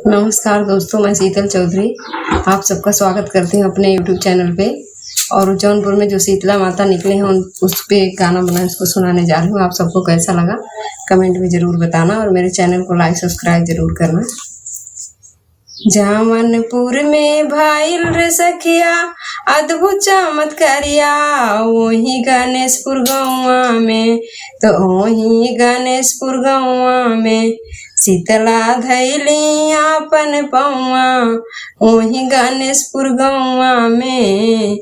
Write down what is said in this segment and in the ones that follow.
नमस्कार दोस्तों, मैं शीतल चौधरी आप सबका स्वागत करती हूँ अपने यूट्यूब चैनल पे। और जौनपुर में जो शीतला माता निकले हैं उस पे एक गाना बना उसको सुनाने जा रही हूँ। आप सबको कैसा लगा कमेंट में ज़रूर बताना और मेरे चैनल को लाइक सब्सक्राइब ज़रूर करना। जामनपुर में भाईल रे सखिया अद्भुत चमत्कारिया, वही गणेशपुर गौवा में तो वही गणेशपुर गौवा में शीतला धैली आपन पौआ, वही गणेशपुर गौवा में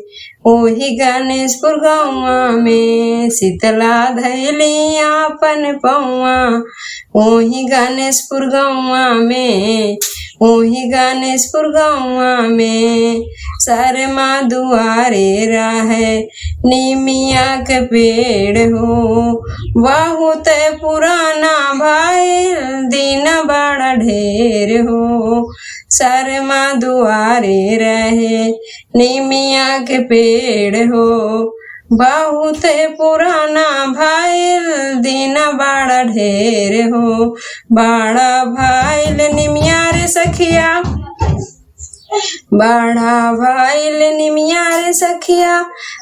वही गणेशपुर गौवा में शीतला धैली आपन पौआ, वही गणेशपुर गौवा में वही गणेशपुर गौवा में शर्मा दुआरे रहे नीमिया के पेड़ हो, बहुत पुराना भाई दिन बड़ा ढेर हो। शर्मा दुआरे रहे नीमिया के पेड़ हो, बहुत पुराना भाईल दिन बड़ा ढेर हो। बड़ा भाईल निमिया रे सखिया, बड़ा भाईल निमिया रे सखिया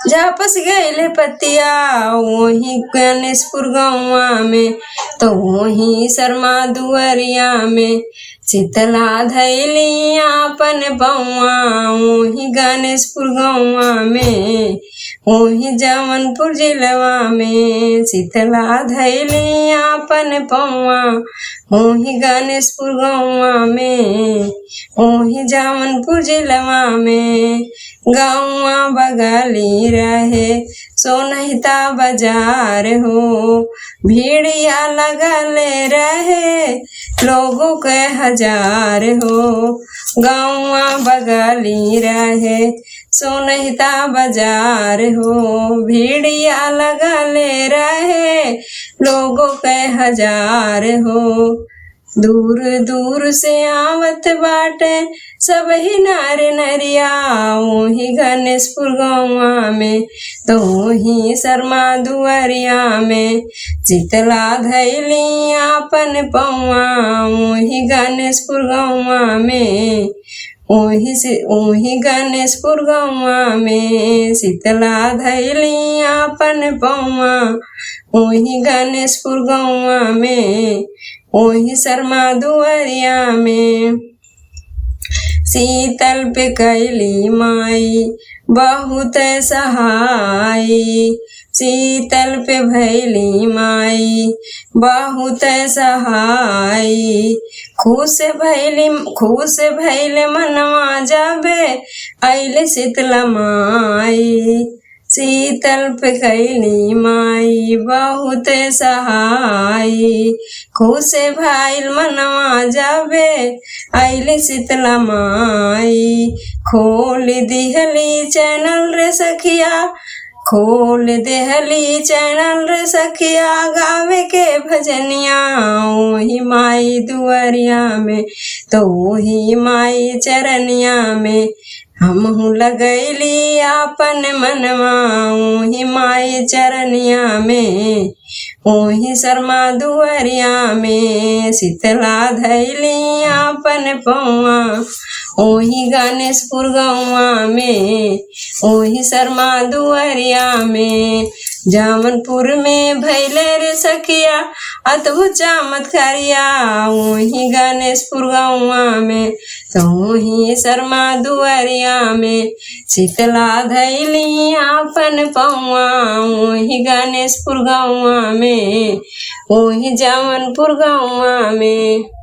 झापस गईले पतिया, वही गणेशपुर गौवा में तो वही शर्मा दुआरिया में शीतला धैली आपन पौआ, वही गणेशपुर गौवा में वही जमनपुर जिलवा में शीतला धैली आपन पौआ, वही गणेशपुर गौवा में वही जमनपुर जिलवा में। गौवा बगली रहे सोनहिता बाजार हो, भीड़िया लगले रहे लोगों के हजार हो। गौवा बगली रहे सोनहिता बाजार हो, भीड़िया लगले रहे लोगों के हजार हो। दूर दूर से आवत बाटे सब ही नार नरिया, वही गणेशपुर गौवा में तो वही शर्मा दुआरिया में शीतला धैली आपन पौआ, वही गणेशपुर गौवा में वही गणेशपुर गौवा में शीतला धैली आपन पौआ, वही गणेशपुर गौवा में वही शर्मा दुआरिया में। शीतल पे कैली माई बहुत सहाय, शीतल पे भैली माई बहुत सहाय। खुश भैले मनवा जाबे आइले शीतला माई, शीतल पे कैली माई बहुत सहाय। खुश भैल मनवा जाबे आइले शीतला माई। खोल दिहली चैनल रे सखिया, खोल देहली चैनल रे सखिया गावे के भजनिया, वही माई दुआरिया में तो वही माई चरनिया में हमहू लगैली आपन मनवा, वही माई चरनिया में वही शर्मा दुआरिया में शीतला धैली आपन पौआ, वही गणेशपुर गौवा में वही शर्मा दुआरिया में। जामनपुर में भैले रे सखिया अद्भुत चमत्कारिया, वही गणेशपुर गौवा में तो वही शर्मा दुआरिया में शीतला धैली आपन पौआ, वही गणेशपुर गौवा में वही जामनपुर गौवा में।